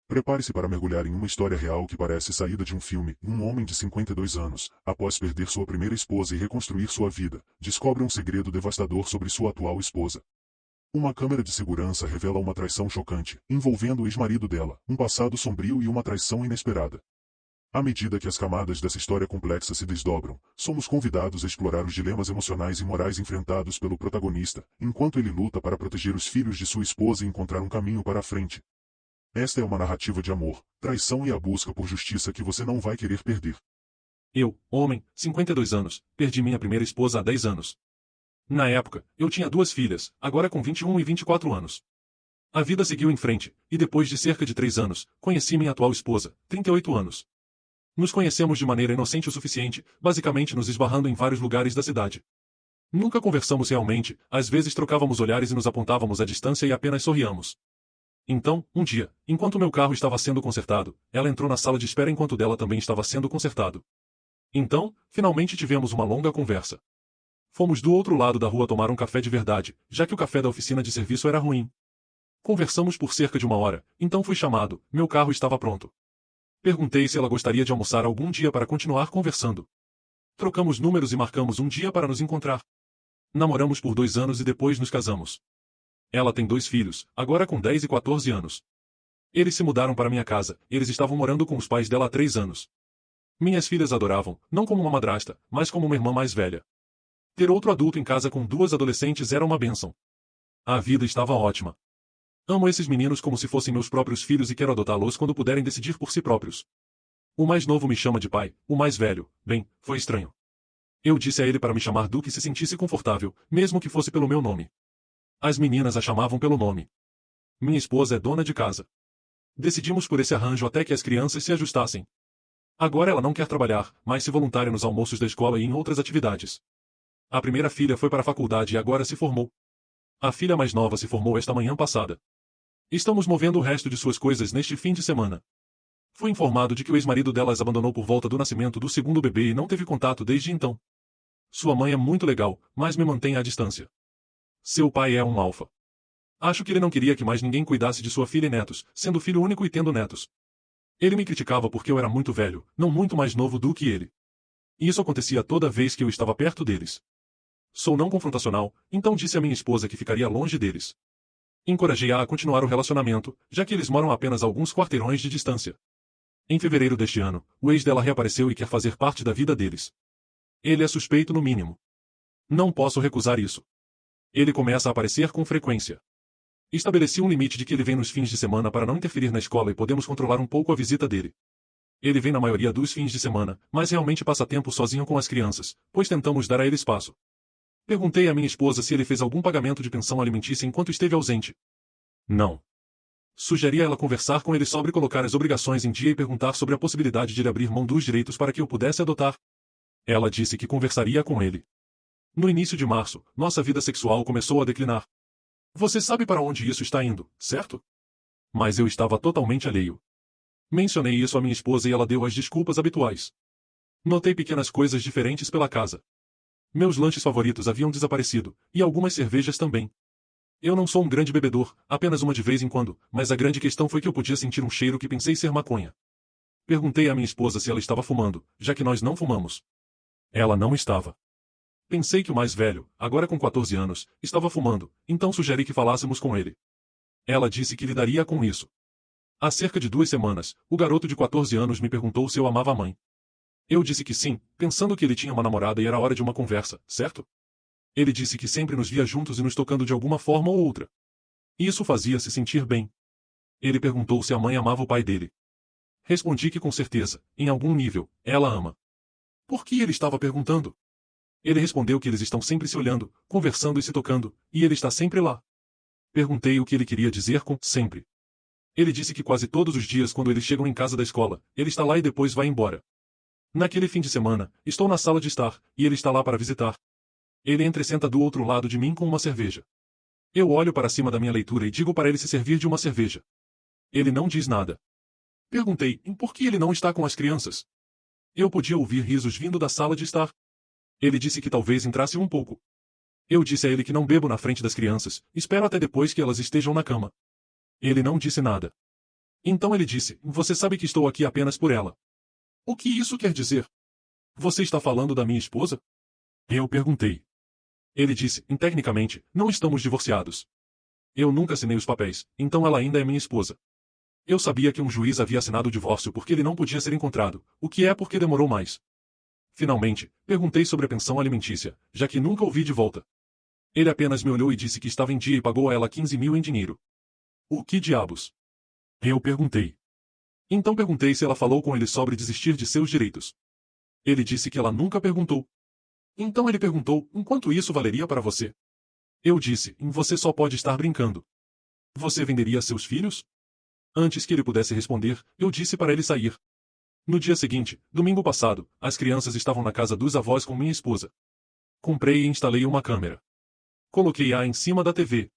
Prepare-se para mergulhar em uma história real que parece saída de um filme. Um homem de 52 anos, após perder sua primeira esposa e reconstruir sua vida, descobre um segredo devastador sobre sua atual esposa. Uma câmera de segurança revela uma traição chocante, envolvendo o ex-marido dela, um passado sombrio e uma traição inesperada. À medida que as camadas dessa história complexa se desdobram, somos convidados a explorar os dilemas emocionais e morais enfrentados pelo protagonista, enquanto ele luta para proteger os filhos de sua esposa e encontrar um caminho para a frente. Esta é uma narrativa de amor, traição e a busca por justiça que você não vai querer perder. Eu, homem, 52 anos, perdi minha primeira esposa há 10 anos. Na época, eu tinha 2 filhas, agora com 21 e 24 anos. A vida seguiu em frente, e depois de cerca de 3 anos, conheci minha atual esposa, 38 anos. Nos conhecemos de maneira inocente o suficiente, basicamente nos esbarrando em vários lugares da cidade. Nunca conversamos realmente, às vezes trocávamos olhares e nos apontávamos à distância e apenas sorríamos. Então, um dia, enquanto meu carro estava sendo consertado, ela entrou na sala de espera enquanto dela também estava sendo consertado. Então, finalmente tivemos uma longa conversa. Fomos do outro lado da rua tomar um café de verdade, já que o café da oficina de serviço era ruim. Conversamos por cerca de 1 hora, então fui chamado, meu carro estava pronto. Perguntei se ela gostaria de almoçar algum dia para continuar conversando. Trocamos números e marcamos um dia para nos encontrar. Namoramos por 2 anos e depois nos casamos. Ela tem 2 filhos, agora com 10 e 14 anos. Eles se mudaram para minha casa, eles estavam morando com os pais dela há 3 anos. Minhas filhas adoravam, não como uma madrasta, mas como uma irmã mais velha. Ter outro adulto em casa com 2 adolescentes era uma bênção. A vida estava ótima. Amo esses meninos como se fossem meus próprios filhos e quero adotá-los quando puderem decidir por si próprios. O mais novo me chama de pai, o mais velho, bem, foi estranho. Eu disse a ele para me chamar do que se sentisse confortável, mesmo que fosse pelo meu nome. As meninas a chamavam pelo nome. Minha esposa é dona de casa. Decidimos por esse arranjo até que as crianças se ajustassem. Agora ela não quer trabalhar, mas se voluntária nos almoços da escola e em outras atividades. A primeira filha foi para a faculdade e agora se formou. A filha mais nova se formou esta manhã passada. Estamos movendo o resto de suas coisas neste fim de semana. Fui informado de que o ex-marido dela as abandonou por volta do nascimento do segundo bebê e não teve contato desde então. Sua mãe é muito legal, mas me mantém à distância. Seu pai é um alfa. Acho que ele não queria que mais ninguém cuidasse de sua filha e netos, sendo filho único e tendo netos. Ele me criticava porque eu era muito velho, não muito mais novo do que ele. E isso acontecia toda vez que eu estava perto deles. Sou não confrontacional, então disse à minha esposa que ficaria longe deles. Encorajei-a a continuar o relacionamento, já que eles moram a apenas alguns quarteirões de distância. Em fevereiro deste ano, o ex dela reapareceu e quer fazer parte da vida deles. Ele é suspeito no mínimo. Não posso recusar isso. Ele começa a aparecer com frequência. Estabeleci um limite de que ele vem nos fins de semana para não interferir na escola e podemos controlar um pouco a visita dele. Ele vem na maioria dos fins de semana, mas realmente passa tempo sozinho com as crianças, pois tentamos dar a ele espaço. Perguntei à minha esposa se ele fez algum pagamento de pensão alimentícia enquanto esteve ausente. Não. Sugeri a ela conversar com ele sobre colocar as obrigações em dia e perguntar sobre a possibilidade de ele abrir mão dos direitos para que eu pudesse adotar. Ela disse que conversaria com ele. No início de março, nossa vida sexual começou a declinar. Você sabe para onde isso está indo, certo? Mas eu estava totalmente alheio. Mencionei isso à minha esposa e ela deu as desculpas habituais. Notei pequenas coisas diferentes pela casa. Meus lanches favoritos haviam desaparecido, e algumas cervejas também. Eu não sou um grande bebedor, apenas uma de vez em quando, mas a grande questão foi que eu podia sentir um cheiro que pensei ser maconha. Perguntei à minha esposa se ela estava fumando, já que nós não fumamos. Ela não estava. Pensei que o mais velho, agora com 14 anos, estava fumando, então sugeri que falássemos com ele. Ela disse que lidaria com isso. Há cerca de 2 semanas, o garoto de 14 anos me perguntou se eu amava a mãe. Eu disse que sim, pensando que ele tinha uma namorada e era hora de uma conversa, certo? Ele disse que sempre nos via juntos e nos tocando de alguma forma ou outra. Isso fazia-se sentir bem. Ele perguntou se a mãe amava o pai dele. Respondi que com certeza, em algum nível, ela ama. Por que ele estava perguntando? Ele respondeu que eles estão sempre se olhando, conversando e se tocando, e ele está sempre lá. Perguntei o que ele queria dizer com sempre. Ele disse que quase todos os dias quando eles chegam em casa da escola, ele está lá e depois vai embora. Naquele fim de semana, estou na sala de estar, e ele está lá para visitar. Ele entra e senta do outro lado de mim com uma cerveja. Eu olho para cima da minha leitura e digo para ele se servir de uma cerveja. Ele não diz nada. Perguntei, por que ele não está com as crianças? Eu podia ouvir risos vindo da sala de estar. Ele disse que talvez entrasse um pouco. Eu disse a ele que não bebo na frente das crianças, espero até depois que elas estejam na cama. Ele não disse nada. Então ele disse, você sabe que estou aqui apenas por ela. O que isso quer dizer? Você está falando da minha esposa? Eu perguntei. Ele disse, tecnicamente, não estamos divorciados. Eu nunca assinei os papéis, então ela ainda é minha esposa. Eu sabia que um juiz havia assinado o divórcio porque ele não podia ser encontrado, o que é porque demorou mais. Finalmente, perguntei sobre a pensão alimentícia, já que nunca ouvi de volta. Ele apenas me olhou e disse que estava em dia e pagou a ela 15 mil em dinheiro. O que diabos? Eu perguntei. Então perguntei se ela falou com ele sobre desistir de seus direitos. Ele disse que ela nunca perguntou. Então ele perguntou, quanto isso valeria para você? Eu disse, você só pode estar brincando. Você venderia seus filhos? Antes que ele pudesse responder, eu disse para ele sair. No dia seguinte, domingo passado, as crianças estavam na casa dos avós com minha esposa. Comprei e instalei uma câmera. Coloquei-a em cima da TV.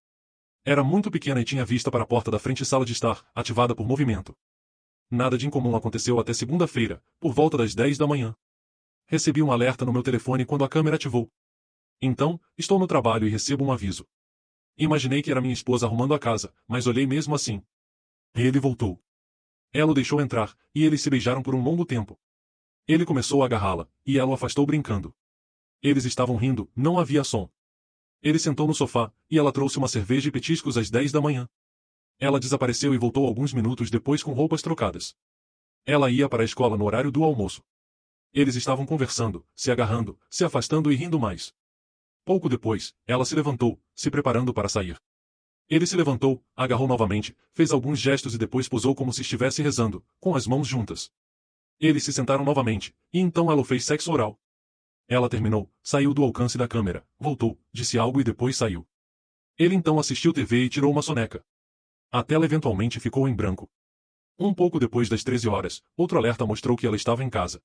Era muito pequena e tinha vista para a porta da frente sala de estar, ativada por movimento. Nada de incomum aconteceu até segunda-feira, por volta das 10 da manhã. Recebi um alerta no meu telefone quando a câmera ativou. Então, estou no trabalho e recebo um aviso. Imaginei que era minha esposa arrumando a casa, mas olhei mesmo assim. Ele voltou. Ela o deixou entrar, e eles se beijaram por um longo tempo. Ele começou a agarrá-la, e ela o afastou brincando. Eles estavam rindo, não havia som. Ele sentou no sofá, e ela trouxe uma cerveja e petiscos às 10 da manhã. Ela desapareceu e voltou alguns minutos depois com roupas trocadas. Ela ia para a escola no horário do almoço. Eles estavam conversando, se agarrando, se afastando e rindo mais. Pouco depois, ela se levantou, se preparando para sair. Ele se levantou, agarrou novamente, fez alguns gestos e depois posou como se estivesse rezando, com as mãos juntas. Eles se sentaram novamente, e então ela o fez sexo oral. Ela terminou, saiu do alcance da câmera, voltou, disse algo e depois saiu. Ele então assistiu TV e tirou uma soneca. A tela eventualmente ficou em branco. Um pouco depois das 13 horas, outro alerta mostrou que ela estava em casa.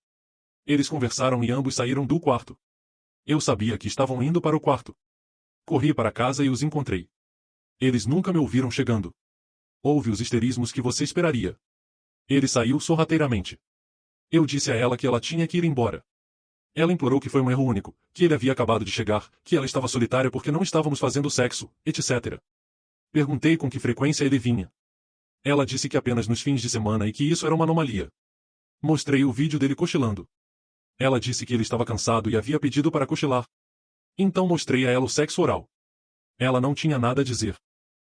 Eles conversaram e ambos saíram do quarto. Eu sabia que estavam indo para o quarto. Corri para casa e os encontrei. Eles nunca me ouviram chegando. Houve os histerismos que você esperaria. Ele saiu sorrateiramente. Eu disse a ela que ela tinha que ir embora. Ela implorou que foi um erro único, que ele havia acabado de chegar, que ela estava solitária porque não estávamos fazendo sexo, etc. Perguntei com que frequência ele vinha. Ela disse que apenas nos fins de semana e que isso era uma anomalia. Mostrei o vídeo dele cochilando. Ela disse que ele estava cansado e havia pedido para cochilar. Então mostrei a ela o sexo oral. Ela não tinha nada a dizer.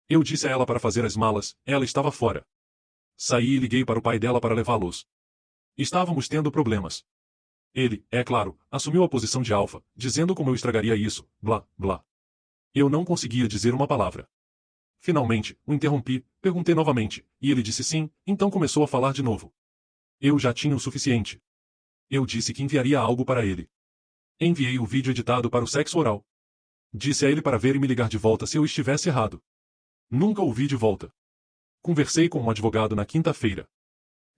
Eu disse a ela para fazer as malas, ela estava fora. Saí e liguei para o pai dela para levá-los. Estávamos tendo problemas. Ele, é claro, assumiu a posição de alfa, dizendo como eu estragaria isso, blá, blá. Eu não conseguia dizer uma palavra. Finalmente, o interrompi, perguntei novamente, e ele disse sim, então começou a falar de novo. Eu já tinha o suficiente. Eu disse que enviaria algo para ele. Enviei o vídeo editado para o sexo oral. Disse a ele para ver e me ligar de volta se eu estivesse errado. Nunca o vi de volta. Conversei com um advogado na quinta-feira.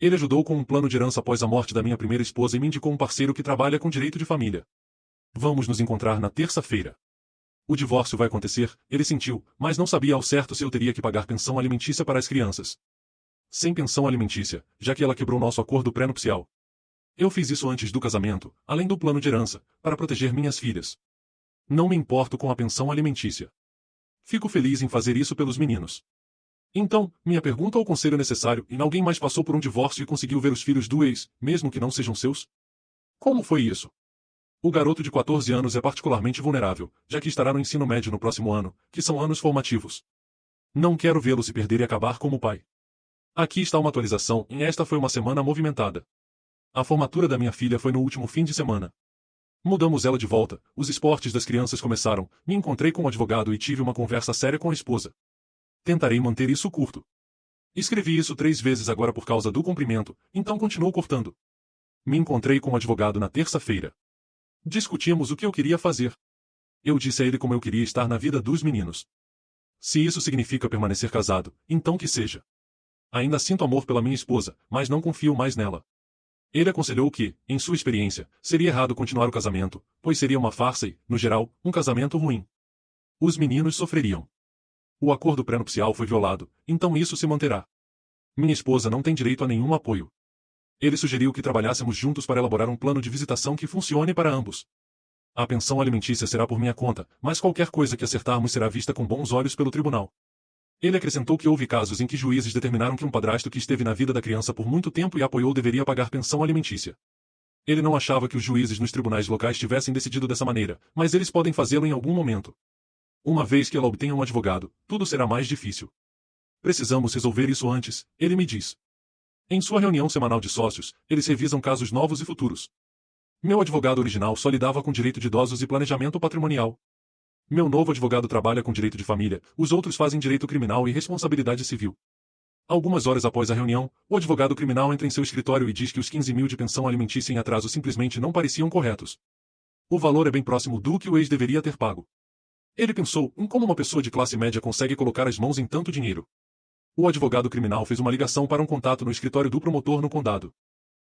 Ele ajudou com um plano de herança após a morte da minha primeira esposa e me indicou um parceiro que trabalha com direito de família. Vamos nos encontrar na terça-feira. O divórcio vai acontecer, ele sentiu, mas não sabia ao certo se eu teria que pagar pensão alimentícia para as crianças. Sem pensão alimentícia, já que ela quebrou nosso acordo pré-nupcial. Eu fiz isso antes do casamento, além do plano de herança, para proteger minhas filhas. Não me importo com a pensão alimentícia. Fico feliz em fazer isso pelos meninos. Então, minha pergunta ou conselho necessário, e alguém mais passou por um divórcio e conseguiu ver os filhos do ex, mesmo que não sejam seus? Como foi isso? O garoto de 14 anos é particularmente vulnerável, já que estará no ensino médio no próximo ano, que são anos formativos. Não quero vê-lo se perder e acabar como pai. Aqui está uma atualização, e esta foi uma semana movimentada. A formatura da minha filha foi no último fim de semana. Mudamos ela de volta, os esportes das crianças começaram, me encontrei com um advogado e tive uma conversa séria com a esposa. Tentarei manter isso curto. Escrevi isso 3 vezes agora por causa do comprimento, então continuo cortando. Me encontrei com um advogado na terça-feira. Discutimos o que eu queria fazer. Eu disse a ele como eu queria estar na vida dos meninos. Se isso significa permanecer casado, então que seja. Ainda sinto amor pela minha esposa, mas não confio mais nela. Ele aconselhou que, em sua experiência, seria errado continuar o casamento, pois seria uma farsa e, no geral, um casamento ruim. Os meninos sofreriam. O acordo pré-nupcial foi violado, então isso se manterá. Minha esposa não tem direito a nenhum apoio. Ele sugeriu que trabalhássemos juntos para elaborar um plano de visitação que funcione para ambos. A pensão alimentícia será por minha conta, mas qualquer coisa que acertarmos será vista com bons olhos pelo tribunal. Ele acrescentou que houve casos em que juízes determinaram que um padrasto que esteve na vida da criança por muito tempo e a apoiou deveria pagar pensão alimentícia. Ele não achava que os juízes nos tribunais locais tivessem decidido dessa maneira, mas eles podem fazê-lo em algum momento. Uma vez que ela obtenha um advogado, tudo será mais difícil. Precisamos resolver isso antes, ele me diz. Em sua reunião semanal de sócios, eles revisam casos novos e futuros. Meu advogado original só lidava com direito de idosos e planejamento patrimonial. Meu novo advogado trabalha com direito de família, os outros fazem direito criminal e responsabilidade civil. Algumas horas após a reunião, o advogado criminal entra em seu escritório e diz que os 15 mil de pensão alimentícia em atraso simplesmente não pareciam corretos. O valor é bem próximo do que o ex deveria ter pago. Ele pensou em como uma pessoa de classe média consegue colocar as mãos em tanto dinheiro. O advogado criminal fez uma ligação para um contato no escritório do promotor no condado.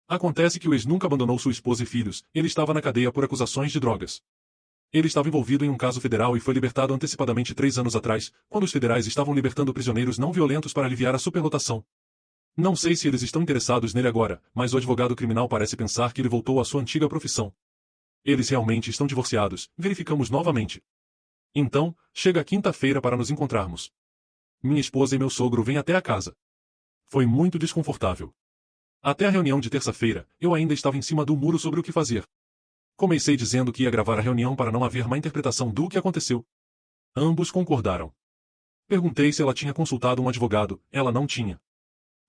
Acontece que o ex nunca abandonou sua esposa e filhos, ele estava na cadeia por acusações de drogas. Ele estava envolvido em um caso federal e foi libertado antecipadamente 3 anos atrás, quando os federais estavam libertando prisioneiros não violentos para aliviar a superlotação. Não sei se eles estão interessados nele agora, mas o advogado criminal parece pensar que ele voltou à sua antiga profissão. Eles realmente estão divorciados, verificamos novamente. Então, chega a quinta-feira para nos encontrarmos. Minha esposa e meu sogro vêm até a casa. Foi muito desconfortável. Até a reunião de terça-feira, eu ainda estava em cima do muro sobre o que fazer. Comecei dizendo que ia gravar a reunião para não haver má interpretação do que aconteceu. Ambos concordaram. Perguntei se ela tinha consultado um advogado, ela não tinha.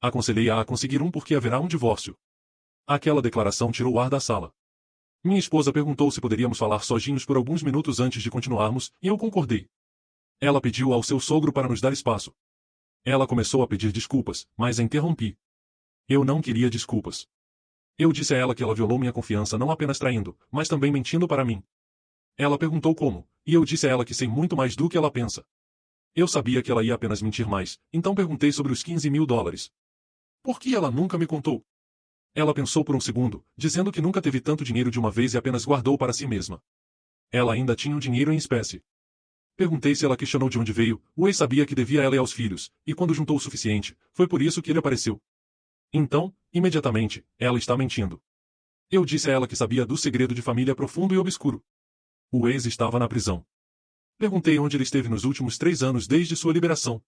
Aconselhei-a a conseguir um porque haverá um divórcio. Aquela declaração tirou o ar da sala. Minha esposa perguntou se poderíamos falar sozinhos por alguns minutos antes de continuarmos, e eu concordei. Ela pediu ao seu sogro para nos dar espaço. Ela começou a pedir desculpas, mas a interrompi. Eu não queria desculpas. Eu disse a ela que ela violou minha confiança não apenas traindo, mas também mentindo para mim. Ela perguntou como, e eu disse a ela que sei muito mais do que ela pensa. Eu sabia que ela ia apenas mentir mais, então perguntei sobre os 15 mil dólares. Por que ela nunca me contou? Ela pensou por um segundo, dizendo que nunca teve tanto dinheiro de uma vez e apenas guardou para si mesma. Ela ainda tinha o dinheiro em espécie. Perguntei se ela questionou de onde veio, o ex sabia que devia a ela e aos filhos, e quando juntou o suficiente, foi por isso que ele apareceu. Então, imediatamente, ela está mentindo. Eu disse a ela que sabia do segredo de família profundo e obscuro. O ex estava na prisão. Perguntei onde ele esteve nos últimos 3 anos desde sua liberação.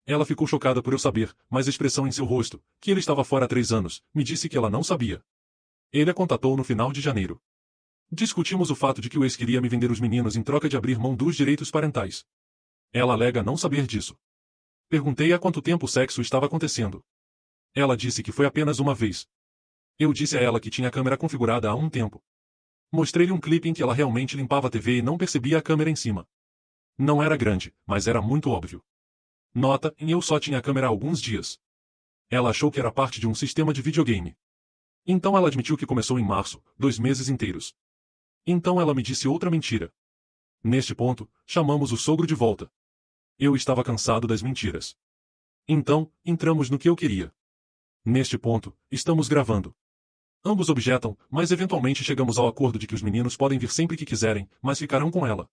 Ela ficou chocada por eu saber, mas a expressão em seu rosto, que ele estava fora há 3 anos, me disse que ela não sabia. Ele a contatou no final de janeiro. Discutimos o fato de que o ex queria me vender os meninos em troca de abrir mão dos direitos parentais. Ela alega não saber disso. Perguntei há quanto tempo o sexo estava acontecendo. Ela disse que foi apenas uma vez. Eu disse a ela que tinha a câmera configurada há um tempo. Mostrei-lhe um clipe em que ela realmente limpava a TV e não percebia a câmera em cima. Não era grande, mas era muito óbvio. Nota, eu só tinha a câmera há alguns dias. Ela achou que era parte de um sistema de videogame. Então ela admitiu que começou em março, 2 meses inteiros. Então ela me disse outra mentira. Neste ponto, chamamos o sogro de volta. Eu estava cansado das mentiras. Então, entramos no que eu queria. Neste ponto, estamos gravando. Ambos objetam, mas eventualmente chegamos ao acordo de que os meninos podem vir sempre que quiserem, mas ficarão com ela.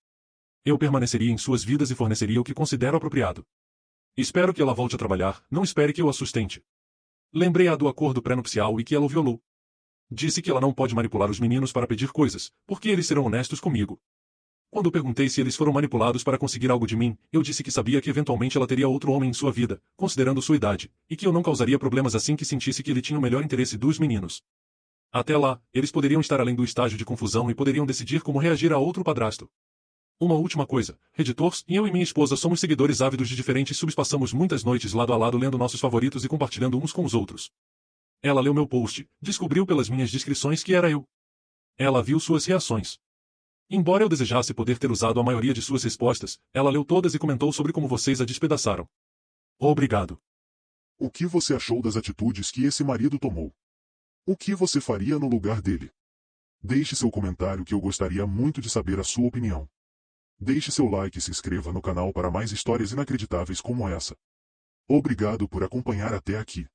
Eu permaneceria em suas vidas e forneceria o que considero apropriado. Espero que ela volte a trabalhar, não espere que eu a sustente. Lembrei-a do acordo pré-nupcial e que ela o violou. Disse que ela não pode manipular os meninos para pedir coisas, porque eles serão honestos comigo. Quando perguntei se eles foram manipulados para conseguir algo de mim, eu disse que sabia que eventualmente ela teria outro homem em sua vida, considerando sua idade, e que eu não causaria problemas assim que sentisse que ele tinha o melhor interesse dos meninos. Até lá, eles poderiam estar além do estágio de confusão e poderiam decidir como reagir a outro padrasto. Uma última coisa, Reditors, eu e minha esposa somos seguidores ávidos de diferentes subs, passamos muitas noites lado a lado lendo nossos favoritos e compartilhando uns com os outros. Ela leu meu post, descobriu pelas minhas descrições que era eu. Ela viu suas reações. Embora eu desejasse poder ter usado a maioria de suas respostas, ela leu todas e comentou sobre como vocês a despedaçaram. Obrigado. O que você achou das atitudes que esse marido tomou? O que você faria no lugar dele? Deixe seu comentário que eu gostaria muito de saber a sua opinião. Deixe seu like e se inscreva no canal para mais histórias inacreditáveis como essa. Obrigado por acompanhar até aqui.